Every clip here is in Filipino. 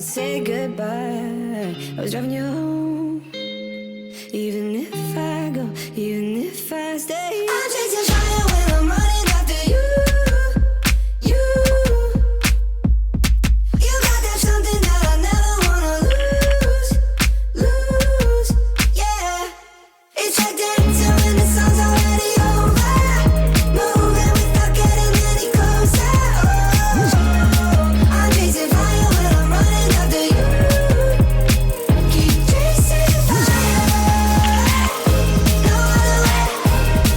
say goodbye. I was driving you home. Even if I go, even if I stay, I'm chasing fire when I'm running after you. You, you got that something that I never wanna lose, lose. Yeah, it's like dancing when the sun's already over. Moving without getting any closer. Oh, I'm chasing fire when I'm running after you. Keep chasing fire. No other way,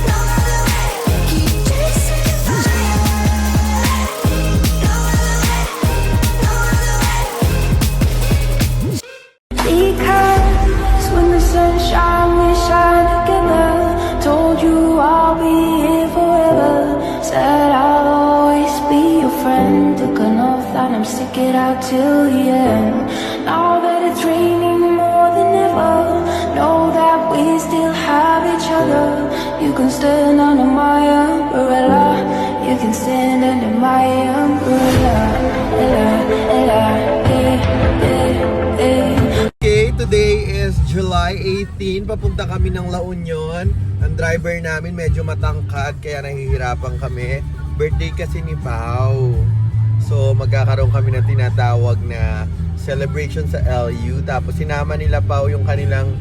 no other way. Keep chasing fire. No other way, no other way. Because when the sunshine, we shine together. Told you I'll be here forever. Said I'll always be your friend. Took an oath that I'm stick it out till the end. Now that it's raining more than ever, know that we still have each other. You can stand under my umbrella. You can stand under my umbrella. Ella, Ella, eh, eh, eh. Okay, today is July 18. Papunta kami ng La Union. Ang driver namin medyo matangkad kaya nahihirapan kami. Birthday kasi ni Pao. So magkakaroon kami ng tinatawag na celebration sa LU. Tapos sinama nila Pao yung kanilang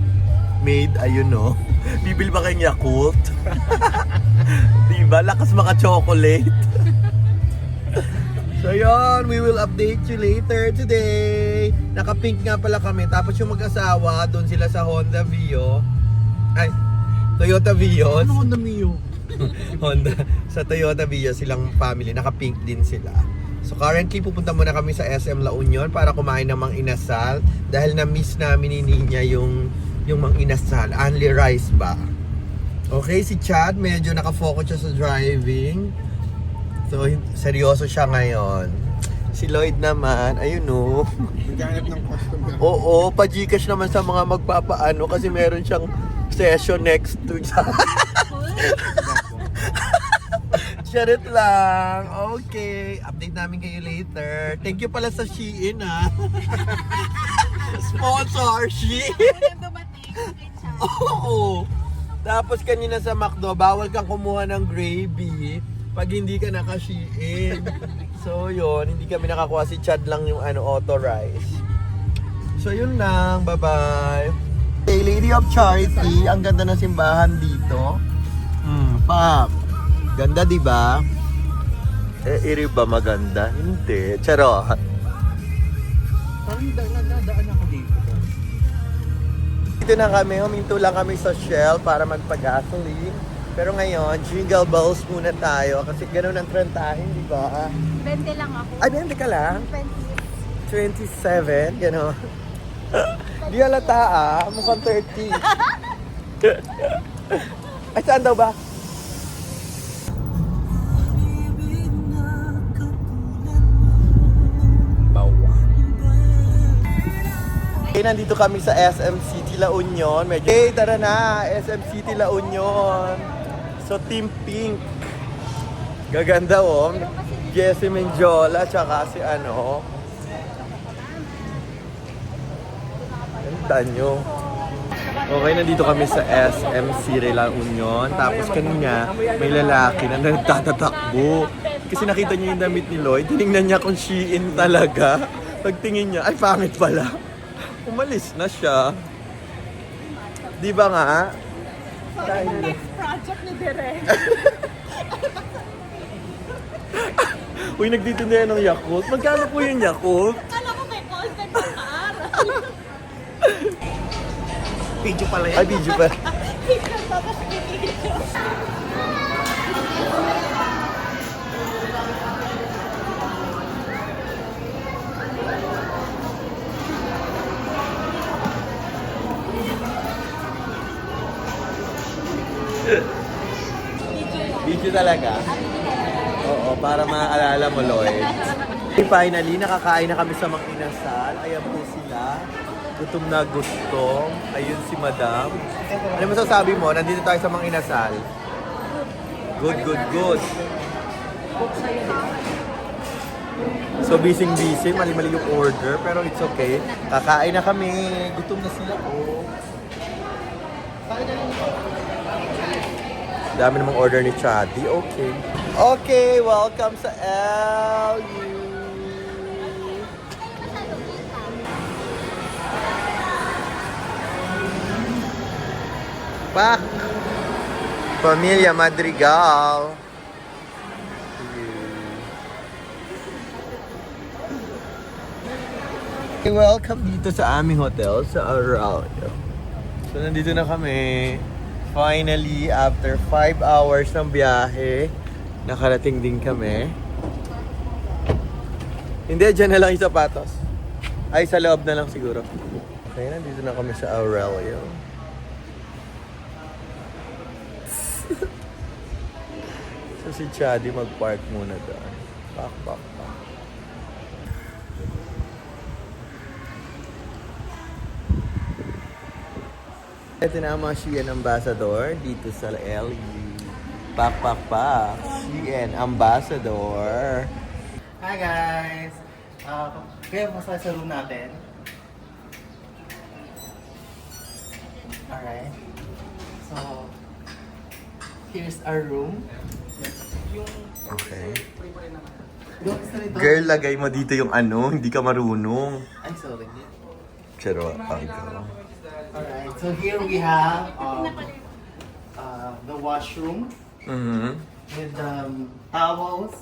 maid. Ayun no. Bibili ba kayong Yakult? Diba? Lakas maka-chocolate. So yun, we will update you later today. Naka-pink nga pala kami. Tapos yung mag-asawa, doon sila sa Honda Vio. Ay, Toyota Vios. Ano Honda Mio? Honda. Sa Toyota Vios, silang family. Naka-pink din sila. So currently, pupunta muna kami sa SM La Union para kumain ng Mang Inasal. Dahil na-miss namin ni Ninya yung Mang Inasal. Only rice ba? Okay, si Chad, medyo nakafocus siya sa driving. So, seryoso siya ngayon. Si Lloyd naman, ayun no. Naghanap ng customer. Oo, pa-Gcash naman sa mga magpapaano kasi meron siyang session next week. Charot lang. Okay, update namin kayo later. Thank you pala sa Shein ha. Sponsor, Shein. Oo. Tapos kanina sa McDo, bawal kang kumuha ng gravy pag hindi ka naka-Shein. So yun, hindi kami nakakuha, si Chad lang yung authorized. So yun lang, bye-bye. Hey, Lady of Charity, ang ganda ng simbahan dito. Pak. Ganda, di ba? Iri ba maganda? Hindi. Charot. Parang nadaan ako dito. Dito na kami, huminto lang kami sa Shell para magpa-gasoline. Pero ngayon, jingle bells muna tayo kasi gano'n ang trentahin, di ba? 20 lang ako. Ay, 20 ka lang? 20. 27, gano'n. Di halata mukhang 30. Ay, saan daw ba? Okay, nandito kami sa SM City La Union. Okay, tara na, SM City La Union. So, Team Pink. Gaganda oh. Jessie Menjola, tsaka si ano. Ganda nyo. Okay, nandito kami sa SM City La Union. Tapos kanina, may lalaki na nagtatatakbo. Kasi nakita niya yung damit ni Lloyd. Tinignan niya kung Shein talaga. Pagtingin niya, ay pangit pala. Umalis na siya. Di ba nga? Next project ni Direk. Uy, nagtitinda yan ng Yakult. Magkano po yung Yakult? Alam ko may content ng kaaraw. Video pala yan. Ay, video pa. Tignan mo kasi video. Video talaga? Oo, para maaalala mo, Lloyd. Finally, nakakain na kami sa Mang Inasal. Ayan po sila. Gutom na gutom. Ayun si Madam. Ano masasabi mo? Nandito tayo sa Mang Inasal. Good, good, good. So, busy-busy. Mali-mali yung order. Pero it's okay. Kakain na kami. Gutom na sila. Oh. Dami namang order ni Chadi. Okay. Okay, welcome sa LU. Pak! Pamilya Madrigal. Welcome dito sa aming hotel sa Arroyo. So, nandito na kami. Finally, after 5 hours ng biyahe, nakarating din kami. Hindi, dyan na lang yung sapatos. Ay, sa loob na lang siguro. Okay, nandito na kami sa Aurelio. So, si Chadi mag-park muna doon. Pak. Ito na ang mga Shein Ambassador dito sa LU. Pak. Shein Ambassador. Hi guys! Kaya masaya sa room natin. Alright. So, here's our room. Okay. Doon sa rito. Girl, lagay mo dito yung ano, hindi ka marunong. I'm sorry. Charo, Alright, so here we have the washroom with towels,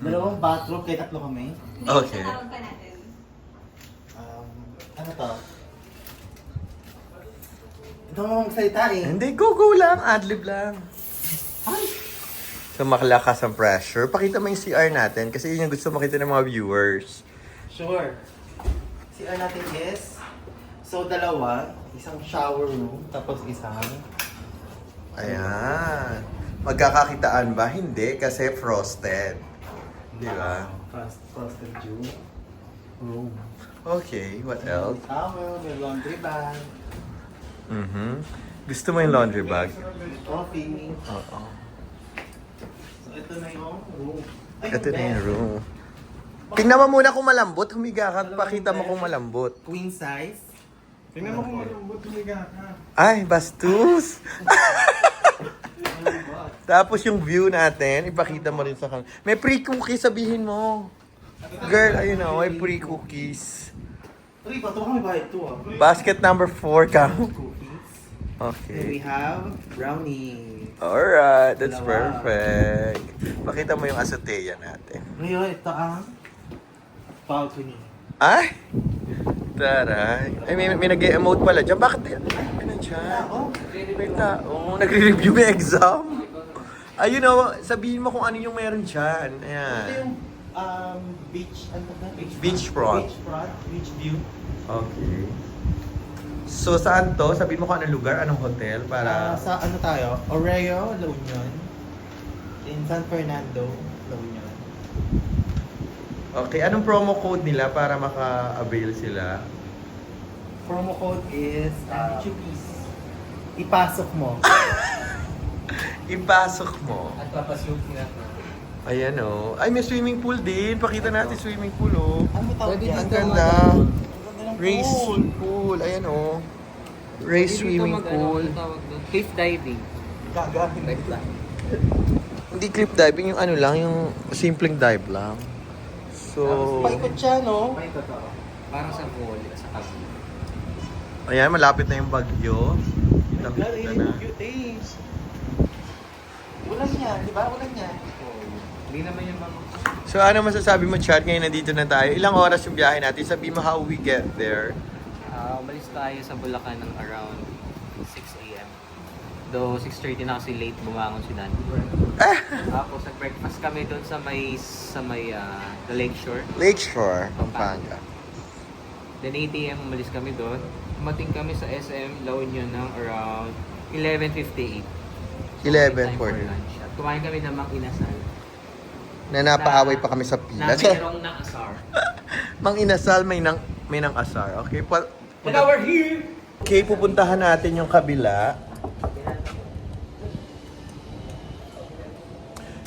dalawang bathroom, kaya tatlo kami. Okay. Ano to? Ito mo magsalita eh. Hindi, go lang. Adlib lang. Ay! So, makalakas ang pressure. Pakita mo yung CR natin kasi yun yung gusto makita ng mga viewers. Sure. CR natin is, so dalawa, isang shower room, tapos isang Ayan. Magkakakitaan ba? Hindi, kasi frosted. Di ba? frosted room. Okay, what else? Towel, may laundry bag, Gusto mo yung laundry bag? coffee. Oo. So ito na yung room. Ay, Ito na bed. yung room. Tingnan mo muna kung malambot. Humiga ka. Pakita mo kung malambot. Queen size. Tingnan mo kung malambot humiga ka. Ay, bastos! Tapos yung view natin, ipakita mo rin sa kanila. May pre-cookie, sabihin mo. Girl, ayun na, may pre-cookies. Uy, ba't ito kami bayad to ah? Basket number 4 ka. Cookies. Then we Okay. have brownies. Alright, that's Dalawa. perfect. Pakita mo yung azotea natin. Ngayon, ito ang balcony. Ay! Taray. Ay, may nag-emote pala dyan. Bakit yan? Ay, ano dyan? May tao. Nagre-review may exam. Ayun o, sabihin mo kung ano yung meron dyan. Ito Ayan. yung beach, ano ba? Beachfront. Beach view. Okay. So, saan to? Sabihin mo kung anong lugar, anong hotel para... Sa ano tayo? Oreo, La Union. In San Fernando, La Union. Okay, anong promo code nila para maka-avail sila? Promo code is ipasok mo. Ipasok mo. At papasok na. Ayan o. Ay, may swimming pool din. Pakita natin swimming pool o. Ano tawag Pwede yan? Ang dito ganda. Ang Race pool. Ayan o. Race swimming pool. Cliff diving. Gagawin na ito. Hindi cliff diving, yung ano lang, yung simpleng dive lang. So, Paikot siya, no? Parang sa pool, sa kabin. ayan, malapit na yung bagyo. Nakita na. Cute eh. Ulan yan, di ba? Ulan yan. Hindi naman yung mga... So, ano masasabi mo, Chad? Ngayon nandito na tayo. Ilang oras yung biyahe natin? Sabi mo how we get there. Umalis tayo sa Bulacan ng around 6 a.m. Though 6:30 na kasi late bumangon si Dan. Tapos nag-breakfast kami doon sa may the Lakeshore. Lakeshore, Pampanga. Then 8 a.m. umalis kami doon. Dumating kami sa SM La Union ng around 11:58. 11:40. lunch. At kumain kami ng Mang Inasal. Na napaaway pa kami sa Na pila. mayroong nakasar. Mang Inasal, may nang asar. Okay, And now we're here! okay, pupuntahan natin yung kabila.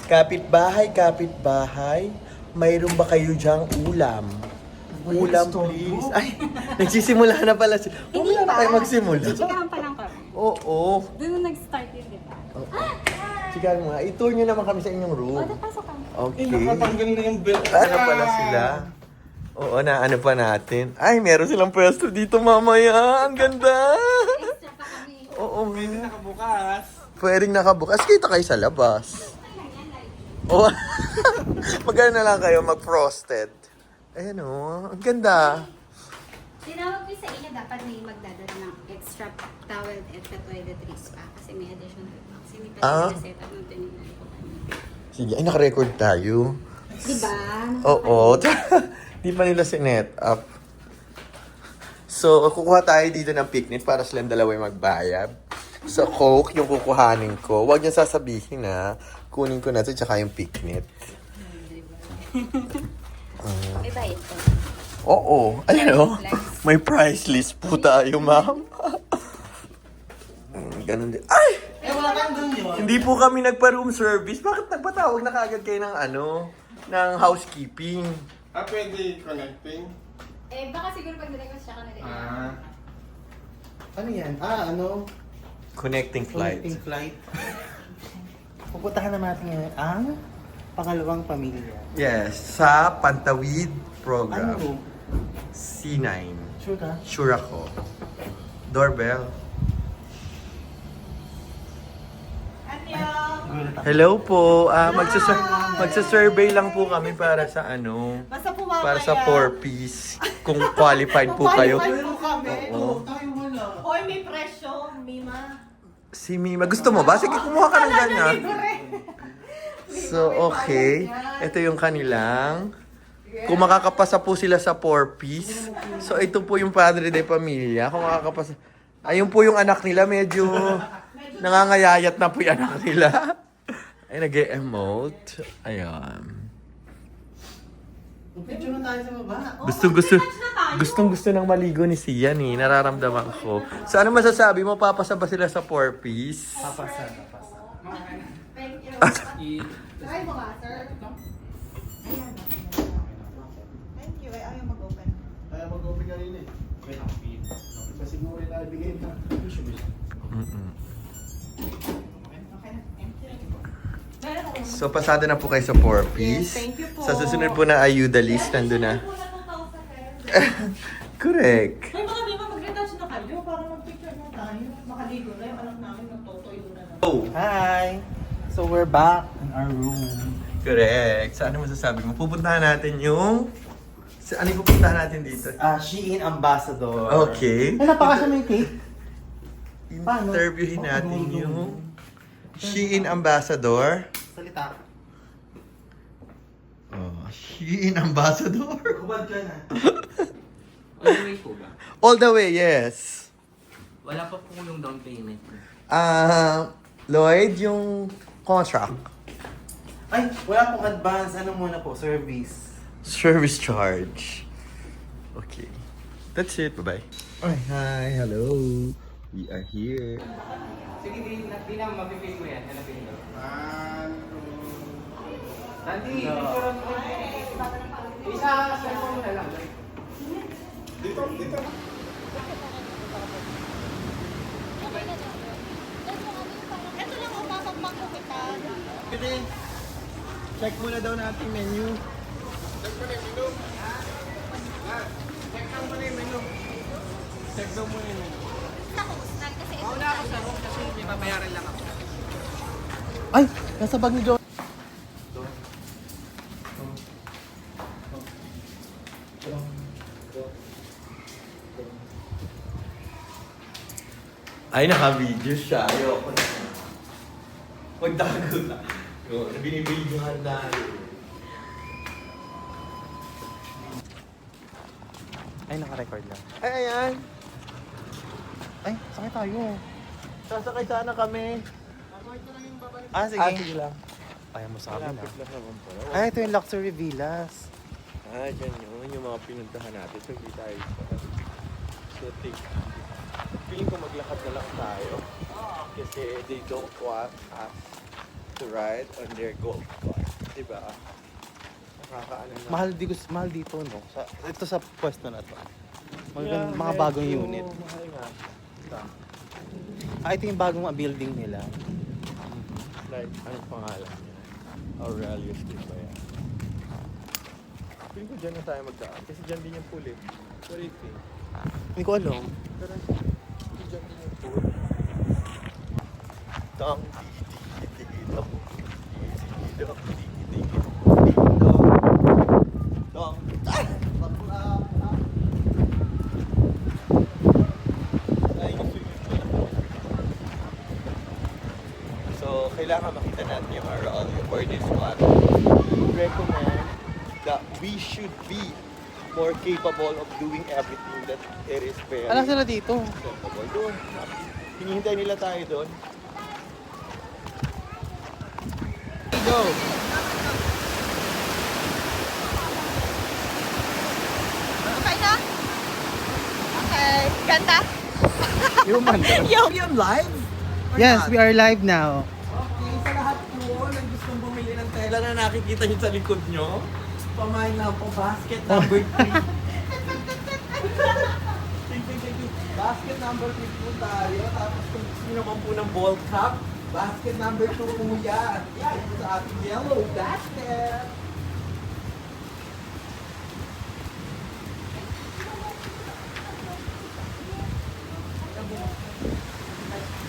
Kapitbahay, kapitbahay. mayroon ba kayo dyang ulam? Ulam, please. Ay, nagsisimula na pala si... Hindi Wala na ba? kayo magsimula. Chikahan pa lang kami. Oo. Doon na nag-start yun, di ba? Sige nga, i-tour nyo naman kami sa inyong O, room. pasok kami. Okay. Nakatanggal na yung belt. Ano pala sila? Oo, na ano pa natin. Ay, meron silang pwesto dito mamaya. Ang ganda. Extra pa kami. Oo. Pwede nakabukas. Pwedeng nakabukas. Kita kayo sa labas. Oo. Magano na lang kayo, mag-frosted. Ayan o, ang ganda. Tinawag ko sa inyo, dapat may magdadala ng extra towel at toiletries pa. Kasi may additional pa. Kasi may Ah. pati set up ng tininan ko. Sige, ay naka-record tayo. Di ba? Oo. Di pa nila sinet up. So, kukuha tayo dito ng picnic para silang dalawa yung magbayad. So, Coke yung kukuhanin ko. Huwag niyo sasabihin na kunin ko na ito tsaka yung picnic. May bayad ko. Oo. Ayan o. May price list po tayo, ma'am. Ganun din. Ay! Eh, wala kang dun yun. Hindi po kami nagpa-room service. Bakit nagpatawag na kagad kayo ng ng housekeeping? Pwede connecting? Eh, baka siguro pag nirequest siya ka na rin. Ano yan? Ano? Connecting flight. Connecting flight. Pupuntahan naman natin ngayon ang pangalawang pamilya. Yes, sa Pantawid program. Ano? C9. Sure ka? Sure ako. Doorbell. Hello po. Magsa-survey lang po kami para sa Basta po mamaya. para sa 4-piece. Kung qualified po kayo. Qualified po kami. Oo. Tayo wala. Hoy, may presyo, Mima. Si Mima, gusto mo ba? Sige, kumuha ka ng ganyan. So, okay. Ito yung kanilang. Kung makakapasa po sila sa 4-piece. So, ito po yung padre de pamilya. Kung makakapasa. Ayun po yung anak nila. Medyo nangangayayat na po yung anak nila. Ay, nag-emote. Ayan. Picture na tayo sa baba. Gustong-gusto ng maligo ni Sian eh. Nararamdaman ko. So, ano masasabi mo? Papasa ba sila sa 4-piece? Papasa. Thank you. Try mo nga, sir. Thank you. Ay, ayaw mag-open. Kaya mag-open ka rin eh. Kasi mo rin nabigay na. Mm-mm. So, pasado na po kayo sa 4-piece. Yes, thank you po. Sa susunod po na ayuda list, nandun na. Correct. Hoy, mga Mima, mag-retouch na kayo para mag-picture na tayo. Makaligo na yung anak namin nagtotoyo na naman. Oh, Hi! So we're back in our room. correct. So, ano masasabi mo? Pupuntahan natin yung... Ano yung pupuntahan natin dito? Shein Ambassador. Okay. Ay, napakasya may cake. Paano? Interviewin natin yung Shein Ambassador. Salita. Oh, Shein Ambassador. Kubad ka na. All the way po ba? All the way, yes. Wala pa po yung down payment. Lloyd, yung contract. Ay, wala pong advance. Ano muna po? Service. Service charge. Okay. That's it. Bye-bye. Hi. Hello. We are here. Sige, di na mapipil ko yan. Hanapin ko. Dati, isa cellphone mo na lang. Dito. Ito lang ang papagmak ko kita. Pwede. Check muna daw natin menu. Check daw muna yung menu. Mauna ako sa room kasi may babayaran lang ako. Ay, nasa bag ni John. Ay, naka-video siya. Ayoko na. Magtago na. Binibidyohan tayo. Ay, naka-record lang. Ay, ayan. Ay, sakay tayo. Sasakay sana kami. Sige. Sige lang. Kaya mo sa amin, Malapit lang naman pala. Ay, ito yung Luxury Villas. Dyan yun. Yung mga pinuntahan natin. So, hindi tayo so, feeling ko maglakad na lang tayo. Kasi they don't want us to ride on their golf cart. Diba? nakakaano na. Mahal dito, no? Ito sa pwesto na to. Yeah, Mga bagong medyo unit. Mahal nga. Ito yung bagong building nila. Like, anong pangalan niya? Aurelius Street ba yan? Feeling ko dyan na tayo magdaan. Kasi dyan din yung pool eh. What do you think? Hindi ko alam. Pero dyan din yung pool. Tang, tigit ako. Sige ako, tigit. Tang, So, kailangan makita natin yung Aurelio for this one. Recommend that we should be more capable of doing everything that it is very Alam sila dito. acceptable. Doon, hinihintay nila tayo doon. Go! Okay na? Okay. Ganda? Human. Yung live? Yes, we are live now. Okay, sa lahat po ng gustong bumili ng tela na nakikita nyo sa likod nyo, pamain lang po, basket number 3. Basket number 3 po tayo. Tapos kung gusto nyo naman po ng ball cap, basket number 2 po yan. Yan po sa ating yellow basket.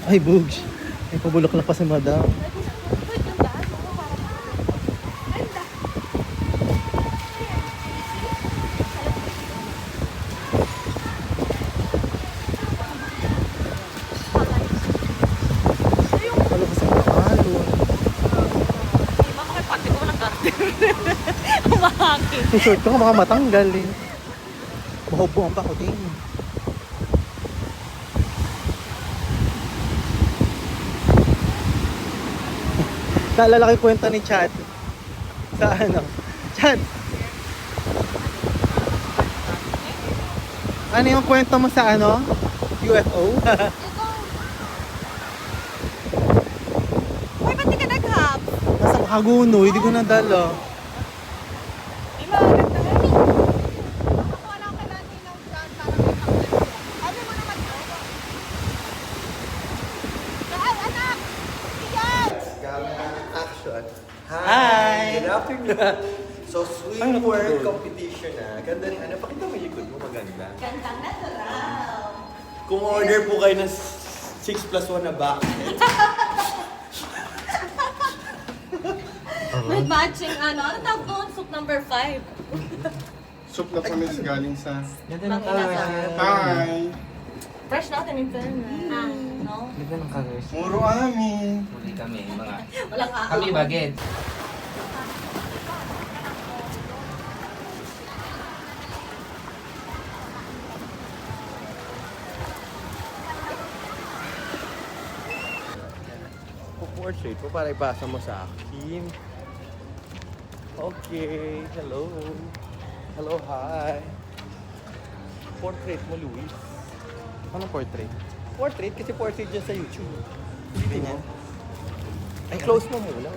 Ay, Bugs. Ay, pabulaklak pa si Madam. Ano kasi makalon? Pati ko ng karton. Umahaki. Yung short ko baka matanggal eh. Bahobuhan pa ako din. Naalala ko yung kwento ni Chad. Sa ano? Chad! Ano yung kwento mo sa ano? UFO? Uy, ba't di ka nag-hub? Nasa Makaguno, hindi ko nadala. Imahanap na rin. Wala ka natin ng plan para may pang-plan. Ano mo naman ito? Dahil anak! Iyan! Camera action. Hi! Good afternoon. So, Ay, swimwear naku, competition na. Ganda ni ano, pakita mo yung likod mo, maganda. Gandang natural. Kung order po kayo ng 6+1 na basket, May matching ano? Ano tawag doon? Soup number 5. Soup na kami galing sa... Ganda ng Pang-ina colors. sa- Hi! Fresh natin in fairness. No? Ganda ng colors. Muro amin! Muli kami, mga... Walang Kami bagid. portrait po para ipasa mo sa akin. Okay, hello. Hello, hi. Portrait mo, Luis. Anong portrait? Portrait kasi portrait dyan sa YouTube. Hindi Ganyan. Ay, close mo muna.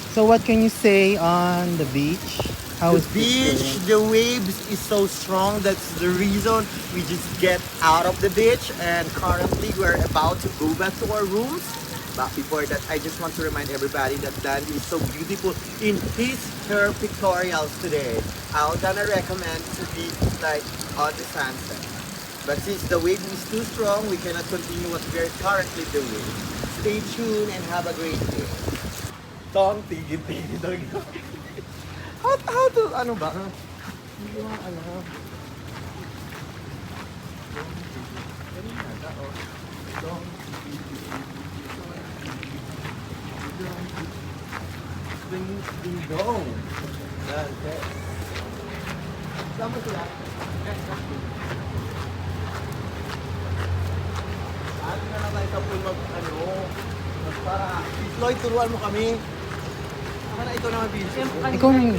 So what can you say on the beach? How The is beach, the waves is so strong. That's the reason we just get out of the beach. And currently, we're about to go back to our rooms. But before that, I just want to remind everybody that Dan is so beautiful in his hair pictorials today. I'm gonna recommend to be like on the sunset. But since the wave is too strong, we cannot continue what we're currently doing. Stay tuned and have a great day. Tong, tigil-tigil daw yun. How to, ano ba? Hindi ko alam. Ding dong. Yan, okay. Saan mo sila? Ano na lang tayo sa pool para, Lloyd, turuan mo kami. Saka na ito naman, Vincent. Ikaw na yun.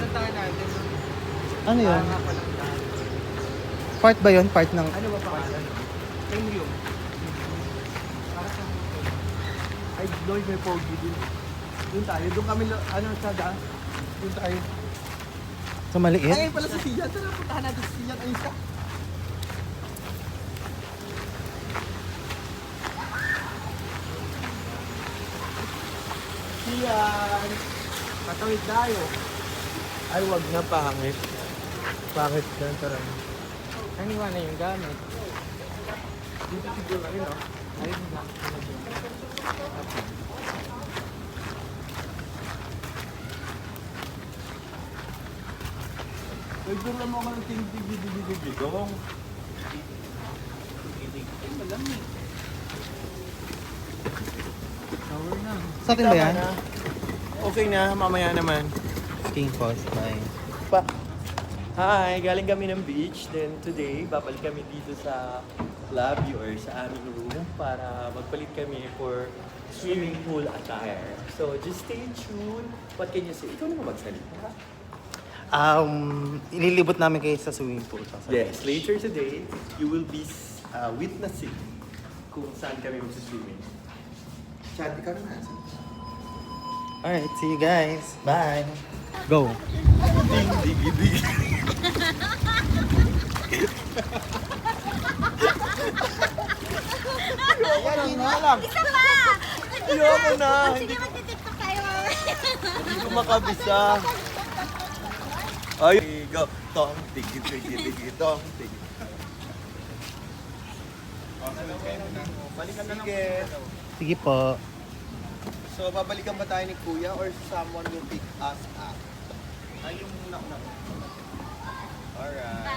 Ano yun? Part ba yun? Part ng... Ano ba pangalan? Premium. Ay, Lloyd, may pogi din. Doon tayo. Doon kami, ano, sada? Doon tayo. Sa maliit? Ay, pala si Sian. Tara, puntahan natin si Sian. Ang isa. Sian! Patawid tayo. Ay, wag na, pangit. Pangit na, tara. Ano na yung gamit? Dito siguro, ayun o. Ayun lang. Nagdura mo ka ng tingin-tigil-tigil dong. Ay, malamig. Shower na. Sa atin ba yan? Okay na, mamaya naman. King Post, bye. Pa. Hi, galing kami ng beach. Then today, babalik kami dito sa lobby or sa aming room para magpalit kami for swimming pool attire. So just stay tuned. What can you say? Ikaw naman magsalita. Inilibot namin kayo sa swimming pool. Yes, later today, you will be witnessing kung saan kami magsiswimming. Chat, ikaw naman. Alright, see you guys. Bye. Go. Ding, ding, ding. Ayoko na lang. Isa pa! Ayoko na. Sige, magtitiktok tayo. Hindi ko makabisa. Ay, go. Tong, tigi, tigi, tigi, tong, tigi. Balikan na lang. Sige po. So, babalikan ba tayo ni Kuya or someone will pick us up? Ay, yung nauna. Alright.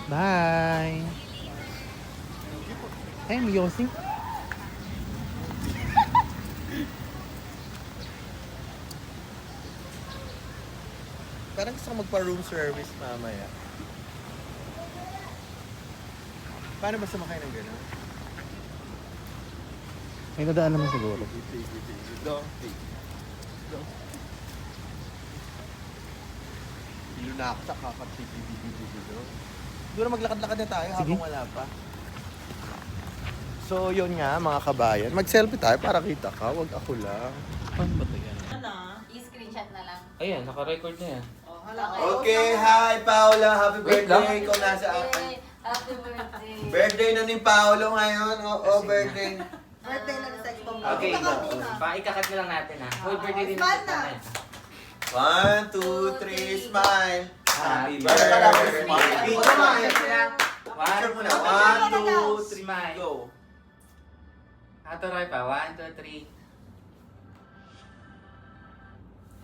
Bye. Ay, may yosing. Parang gusto ko magpa-room service mamaya. Paano ba sumakay ng gano'n? May nadaan naman siguro. Ilunak sa kakapit-bibibibibibib. Doon na maglakad-lakad na tayo habang wala pa. So, yun nga mga kabayan. Mag-selfie tayo para kita ka. Wag ako lang. Paano ba ito yan? Ano? I-screenshot na lang. Ayan, naka-record na yan. Oh, hala. Okay, hi Paula. Happy Wait lang. birthday. Ikaw nasa akin. Happy birthday. Birthday na ni Paolo ngayon. Oo, birthday. Birthday na ni Sex Bomb. Okay, Ikaw, go. Tina. Paikakat na lang natin ha. Hoy, birthday din Smile na. natin. 1, 2, 3, smile. Happy birthday. Picture mo. Picture muna. 1, 2, 3, Smile. go. Roy pa. 1, 2, 3.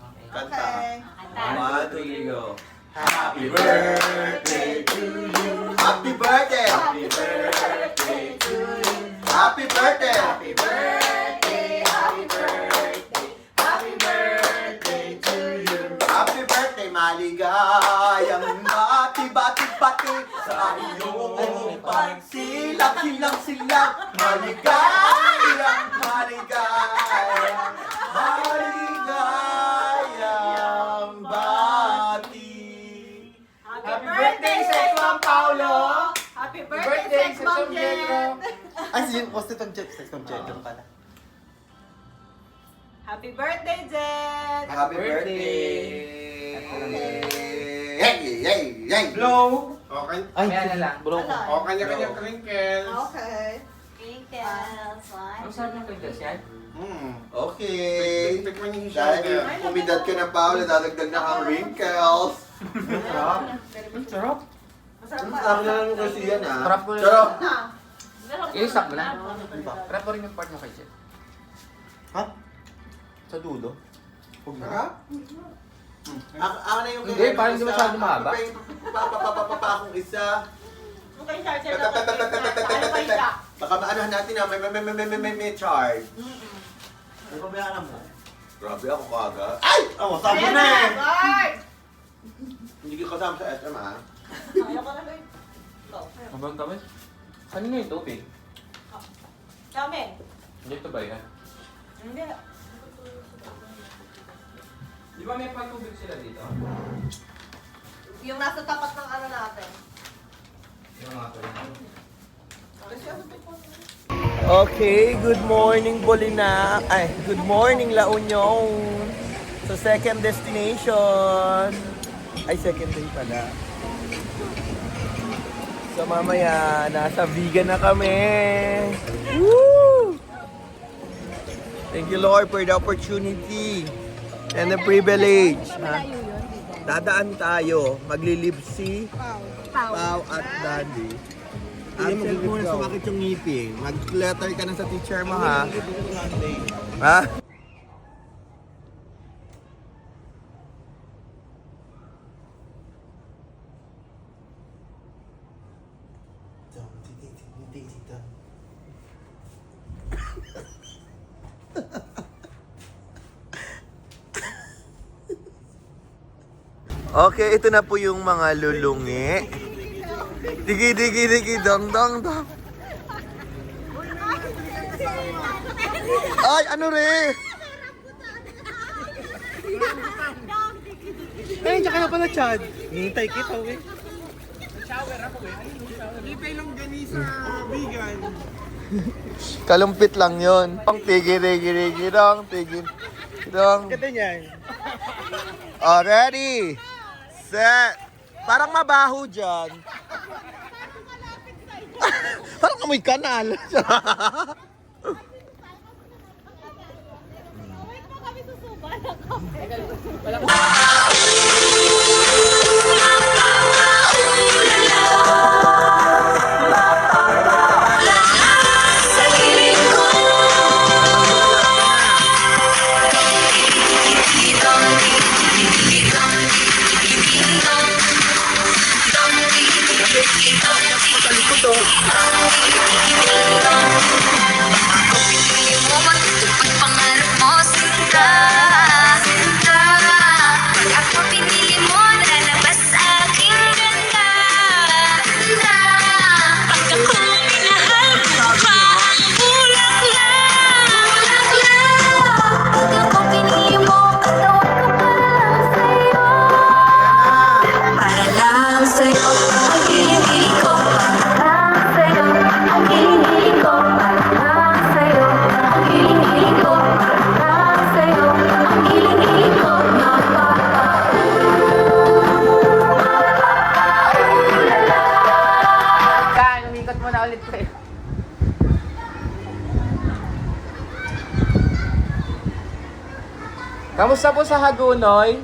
Okay. Kanta. Okay. 1, 2, 3, go. Happy birthday to you. Happy birthday. Happy birthday to you. Happy birthday. Happy birthday. Happy birthday. Happy birthday to you. Happy birthday, maligayang bati-bati-bati sa iyong pagsilak, silang, maligayang, maligayang, maligayang bati. Happy birthday, Sex Bomb Paolo! Happy birthday, Sex Bomb Jen! Ay, si post itong jet. Sex ng jet pala. Happy birthday, Jen! Happy birthday! Hey, hey, hey! Blow! Okay. Ay, Kaya na lang. bro. Ala. O, kanya-kanyang crinkles. Okay. Crinkles. Ang sarap ng crinkles yan. Okay. Tikman niyo yung Dahil sugar. umidad ka na pa, dadagdag na kang wrinkles. Ang sarap. Masarap Ang pa. sarap na lang kasi yan ah. Sarap mo na. Sarap. Na. I-stop mo na. Sarap mo rin yung part mo kay Jet. Ha? Sa dulo? Huwag na. Sarap? Ako na yung Hindi, parang hindi masyado mahaba. Papapapapapa akong isa. Yung kay Charger na ano ba siya? Baka maanohan natin na may charge. Ano ba bayaran mo? Grabe ako kaga. Ay! Oh, sabi Ayan na eh! Guard! Hindi ka kasama sa SM ah. Ayaw ko na ba yun? Mabang kami. Ano na yung tubig? Kami. Dito ba yan? Hindi. Di ba may pagtubig sila dito? Yung nasa tapat ng ano natin. Yung mga pwede. Kasi ano ba po? Okay, good morning Bolina. Ay, good morning La Union. So second destination. Ay, second day pala. So mamaya, nasa vegan na kami. Woo! Thank you Lord for the opportunity and the privilege. Ha? Dadaan tayo. Maglilib si Pau at Daddy. Absent muna sumakit yung ngipin. Mag-letter ka na sa teacher mo ha. Ha? Okay, ito na po yung mga lulungi. Digi, digi, digi, dong, dong, dong. Ay, ano re? Eh, tsaka na pala, Chad. Hintay kita, eh. Kalumpit lang yon. Tigi, digi, digi, dong, tigi, dong. Kata niyan. Oh, ready? Set. Parang mabaho dyan. Parang amoy kanal. Pangarap mo, sinta, sinta. Pag ako pinili mo, lalabas aking ganda, ganda. Pag ako minahal mo pa, bulaklak, bulaklak. Pag ako pinili mo, katawan ko para lang sa'yo. Para lang sa'yo, ang hiling ko. Para lang sa'yo, ang hiling ko. Para lang sa'yo, ang hiling ko. Para lang sa'yo, ang hiling ko. Kan, umikot mo na ulit ko eh. Kamusta po sa Hagunoy?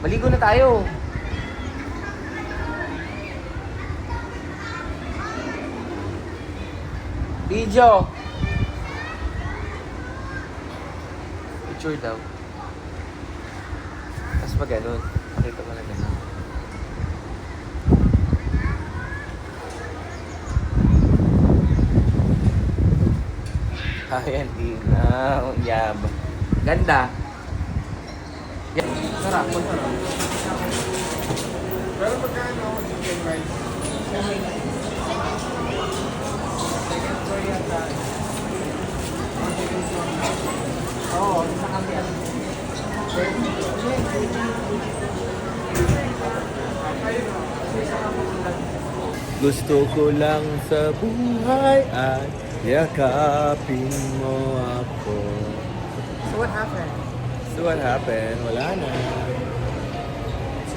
Maligo na tayo. Video. Picture daw. Tapos pag ganun, pakita mo na ganun. Ayan, tinaw. Yab. Ganda. Yan. Sarap. Pero magkano chicken rice? Oo, sa kambiyan. Gusto ko lang sa buhay at yakapin mo ako. So what happened? So what happened? Wala na.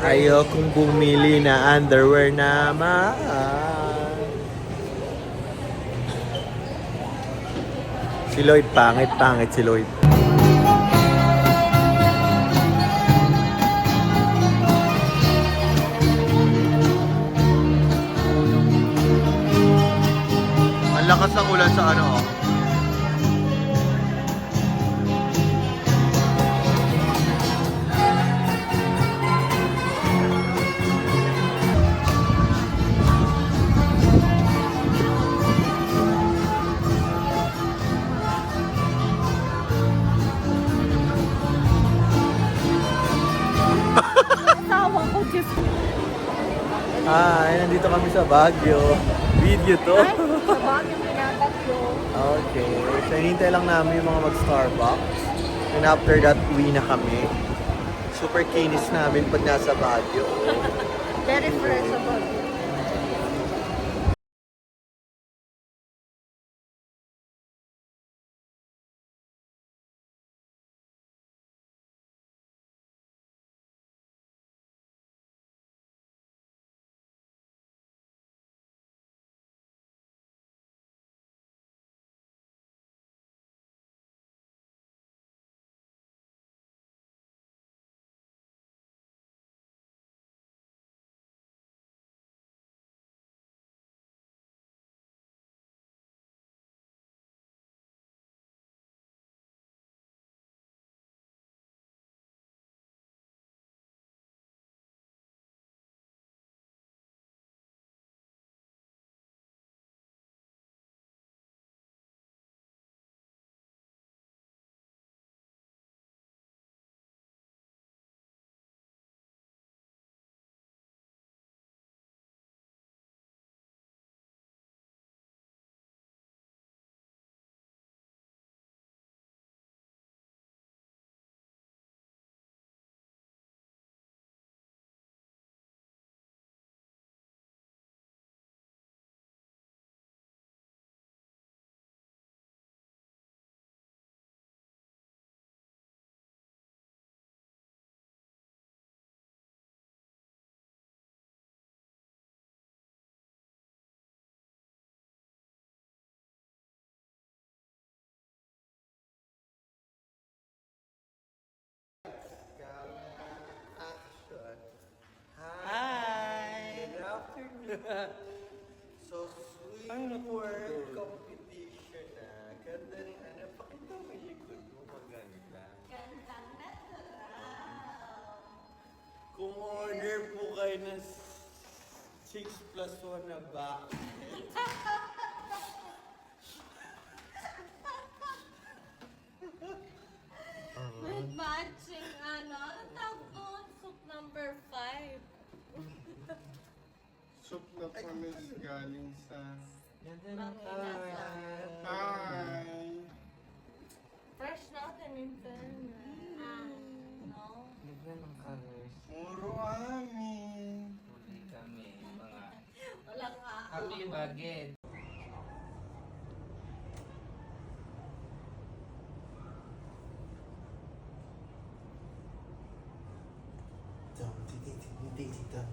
Ayokong bumili na underwear naman. Si Lloyd, pangit si Lloyd. Ang lakas ng ulan sa ano, oh. Hi, nandito kami sa Baguio. Video to. Sa bagay pinatatlo. Okay. So, hinintay lang namin yung mga mag-Starbucks. And after that, uwi na kami. Super kinis namin pag nasa Baguio. Very fresh sa bagay. So sweet word competition na. Ganda rin, ano. Pakita mo yung likod mo. Maganda. Gandang natural. Kung order po kayo ng 6+1 na ba? With matching, ano tawag doon? Soup number 5. Soup na promise galing sa... Ganda ng color. Hi! Fresh natin yung fairness. No? Ganda ng colors. Puro amin! Huli kami, mga Wala nga. happy bagid. Dum, dum, dum, dum, dum, dum.